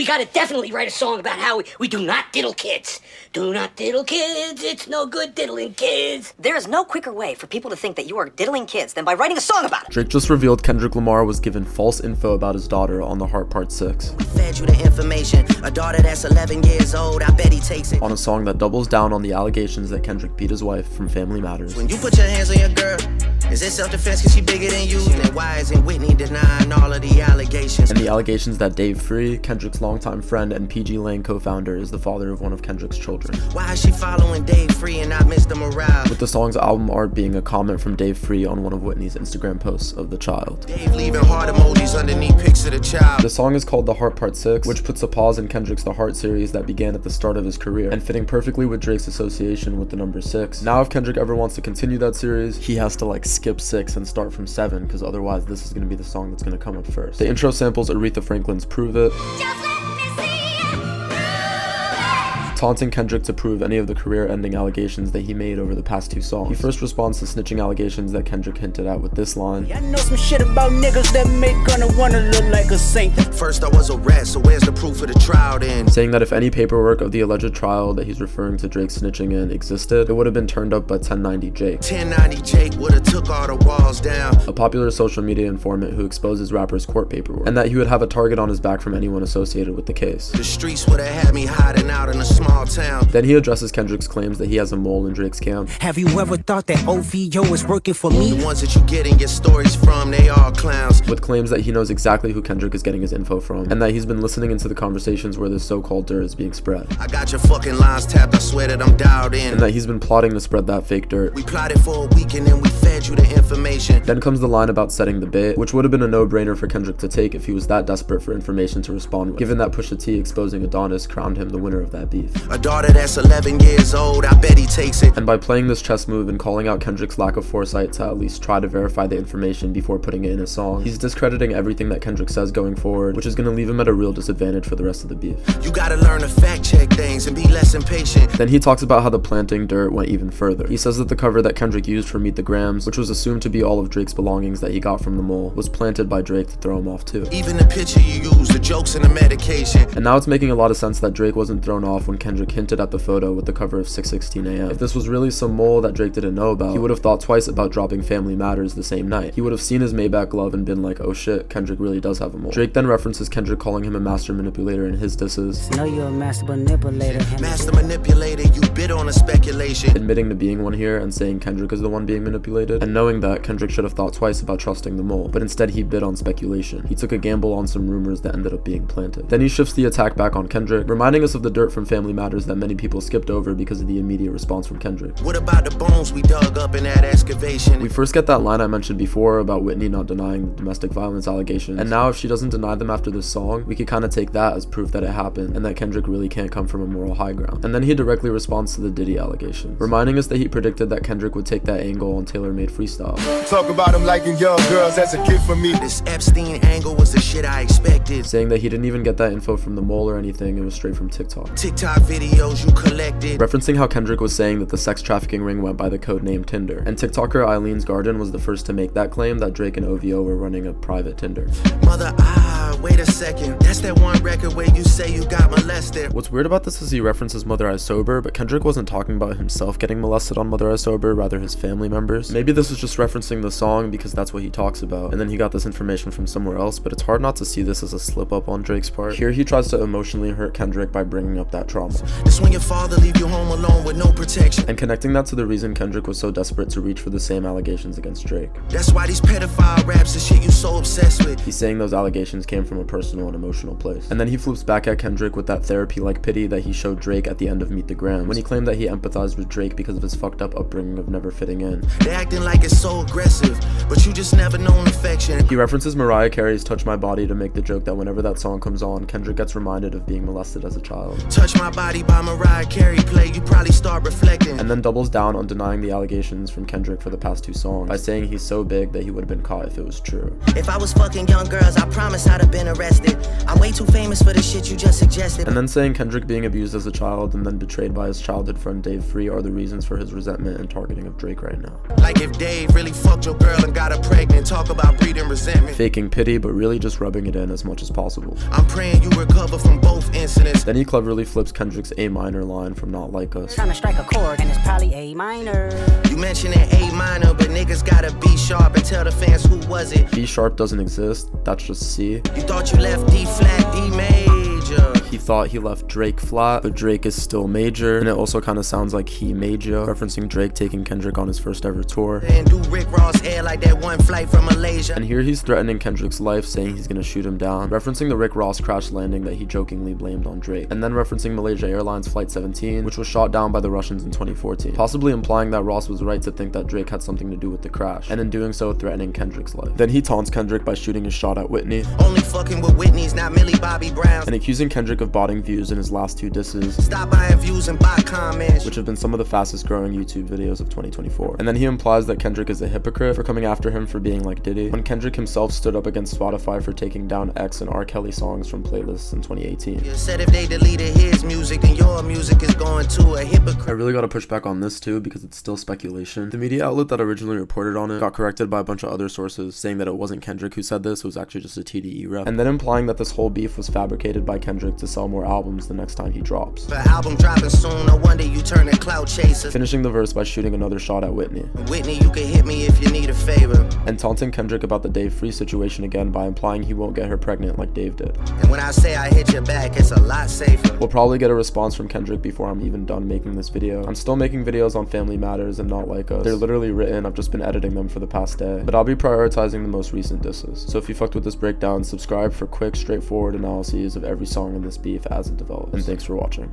we gotta definitely write a song about how we do not diddle kids. Do not diddle kids, it's no good diddling kids. There is no quicker way for people to think that you are diddling kids than by writing a song about it. Drake just revealed Kendrick Lamar was given false info about his daughter on The Heart Part 6. We fed you the information. A daughter that's 11 years old, I bet he takes it. On a song that doubles down on the allegations that Kendrick beat his wife from Family Matters. When you put your hands on your girl, is it self-defense cause she bigger than you? Then why isn't Whitney denying all of the allegations? And the allegations that Dave Free, Kendrick's longtime friend and PG Lang co-founder, is the father of one of Kendrick's children. Why is she following Dave Free and not Mr. Morale? With the song's album art being a comment from Dave Free on one of Whitney's Instagram posts of the child. Dave leaving heart emojis underneath pics of the child. The song is called The Heart Part 6, which puts a pause in Kendrick's The Heart series that began at the start of his career, and fitting perfectly with Drake's association with the number 6. Now if Kendrick ever wants to continue that series, he has to like skip 6 and start from 7, because otherwise this is going to be the song that's going to come up first. The intro samples Aretha Franklin's Prove It, taunting Kendrick to prove any of the career-ending allegations that he made over the past 2 songs. He first responds to snitching allegations that Kendrick hinted at with this line. I know some shit about niggas that make gonna wanna look like a saint. First I was a rat, so where's the proof of the trial then? Saying that if any paperwork of the alleged trial that he's referring to Drake snitching in existed, it would have been turned up by 1090 Jake. 1090 Jake would've took all the walls down. A popular social media informant who exposes rappers' court paperwork, and that he would have a target on his back from anyone associated with the case. The streets would've had me hiding out in a small town. Then he addresses Kendrick's claims that he has a mole in Drake's camp. Have you ever thought that OVO is working for me? The ones that you getting your stories from, they all clowns. With claims that he knows exactly who Kendrick is getting his info from, and that he's been listening into the conversations where this so-called dirt is being spread. I got your fucking lines tapped, I swear that I'm dialed in. And that he's been plotting to spread that fake dirt. We plotted for a week and then we fed you the information. Then comes the line about setting the bait, which would have been a no-brainer for Kendrick to take if he was that desperate for information to respond with, given that Pusha T exposing Adonis crowned him the winner of that beef. A daughter that's 11 years old, I bet he takes it. And by playing this chess move and calling out Kendrick's lack of foresight to at least try to verify the information before putting it in his song, he's discrediting everything that Kendrick says going forward, which is going to leave him at a real disadvantage for the rest of the beef. You gotta learn to fact check things and be less impatient. Then he talks about how the planting dirt went even further. He says that the cover that Kendrick used for Meet the Grams, which was assumed to be all of Drake's belongings that he got from the mole, was planted by Drake to throw him off too. Even the picture you use, the jokes and the medication. And now it's making a lot of sense that Drake wasn't thrown off when Kendrick hinted at the photo with the cover of 6:16 a.m. If this was really some mole that Drake didn't know about, he would have thought twice about dropping Family Matters the same night. He would have seen his Maybach glove and been like, oh shit, Kendrick really does have a mole. Drake then references Kendrick calling him a master manipulator in his disses. Know you're a master manipulator. Master manipulator, you bid on a speculation. Admitting to being one here and saying Kendrick is the one being manipulated, and knowing that Kendrick should have thought twice about trusting the mole, but instead he bid on speculation. He took a gamble on some rumors that ended up being planted. Then he shifts the attack back on Kendrick, reminding us of the dirt from Family Matters that many people skipped over because of the immediate response from Kendrick. What about the bones we dug up in that excavation? We first get that line I mentioned before about Whitney not denying the domestic violence allegations, and now if she doesn't deny them after this song, we could kind of take that as proof that it happened and that Kendrick really can't come from a moral high ground. And then he directly responds to the Diddy allegations, reminding us that he predicted that Kendrick would take that angle on Tailor-Made Freestyle. Talk about him liking young girls, that's a gift for me. This Epstein angle was the shit I expected. Saying that he didn't even get that info from the mole or anything, it was straight from TikTok. TikTok videos you collected. Referencing how Kendrick was saying that the sex trafficking ring went by the code name Tinder, and TikToker Eileen's Garden was the first to make that claim that Drake and OVO were running a private Tinder. Mother, wait a second. That's that one record where you say you got molested. What's weird about this is he references Mother I Sober, but Kendrick wasn't talking about himself getting molested on Mother I Sober, rather his family members. Maybe this was just referencing the song because that's what he talks about, and then he got this information from somewhere else, but it's hard not to see this as a slip up on Drake's part. Here he tries to emotionally hurt Kendrick by bringing up that trauma. That's when your father leave you home alone with no protection. And connecting that to the reason Kendrick was so desperate to reach for the same allegations against Drake. That's why these pedophile raps and shit you so obsessed with. He's saying those allegations came from a personal and emotional place. And then he flips back at Kendrick with that therapy-like pity that he showed Drake at the end of Meet the Grams, when he claimed that he empathized with Drake because of his fucked up upbringing of never fitting in. They acting like it's so aggressive, but you just never known affection. He references Mariah Carey's Touch My Body to make the joke that whenever that song comes on, Kendrick gets reminded of being molested as a child. Touch My Body by Mariah Carey play, you probably start reflecting. And then doubles down on denying the allegations from Kendrick for the past 2 songs by saying he's so big that he would have been caught if it was true. If I was fucking young girls, I promise I'd have been arrested. I'm way too famous for the shit you just suggested. And then saying Kendrick being abused as a child and then betrayed by his childhood friend Dave Free are the reasons for his resentment and targeting of Drake right now. Like if Dave really fucked your girl and got her pregnant, talk about breeding resentment. Faking pity, but really just rubbing it in as much as possible. I'm praying you recover from both Then he cleverly flips Kendrick's A minor line from Not Like Us. Trying to strike a chord and it's probably A minor. You mentioned an A minor, but niggas gotta be sharp and tell the fans who was it. B sharp doesn't exist, that's just C. You thought you left D flat, D major. He thought he left Drake flat, but Drake is still major, and it also kind of sounds like he major, referencing Drake taking Kendrick on his first ever tour. And do Rick Ross hair like that one flight from Malaysia. And here he's threatening Kendrick's life, saying he's gonna shoot him down, referencing the Rick Ross crash landing that he jokingly blamed on Drake, and then referencing Malaysia Airlines Flight 17, which was shot down by the Russians in 2014, possibly implying that Ross was right to think that Drake had something to do with the crash, and in doing so threatening Kendrick's life. Then he taunts Kendrick by shooting his shot at Whitney, Only fucking with Whitney's, not Millie Bobby Brown. and accusing Kendrick of botting views in his last 2 disses, Stop buying views and buy comments. which have been some of the fastest growing YouTube videos of 2024. And then he implies that Kendrick is a hypocrite for coming after him for being like Diddy, when Kendrick himself stood up against Spotify for taking down X and R. Kelly songs from playlists in 2018. You said if they deleted his music, then your music is going to a hypocrite. I really gotta push back on this too, because it's still speculation. The media outlet that originally reported on it got corrected by a bunch of other sources, saying that it wasn't Kendrick who said this, it was actually just a TDE rep, and then implying that this whole beef was fabricated by Kendrick to sell more albums the next time he drops. The album dropping soon, no wonder you turn a clout chaser. Finishing the verse by shooting another shot at Whitney, Whitney, you can hit me if you need a favor. and taunting Kendrick about the Dave Free situation again by implying he won't get her pregnant like Dave did. And when I say I hit your back, it's a lot safer. We'll probably get a response from Kendrick before I'm even done making this video. I'm still making videos on Family Matters and Not Like Us. They're literally written, I've just been editing them for the past day. But I'll be prioritizing the most recent disses. So if you fucked with this breakdown, subscribe for quick, straightforward analyses of every song in this beef as it develops. And thanks for watching.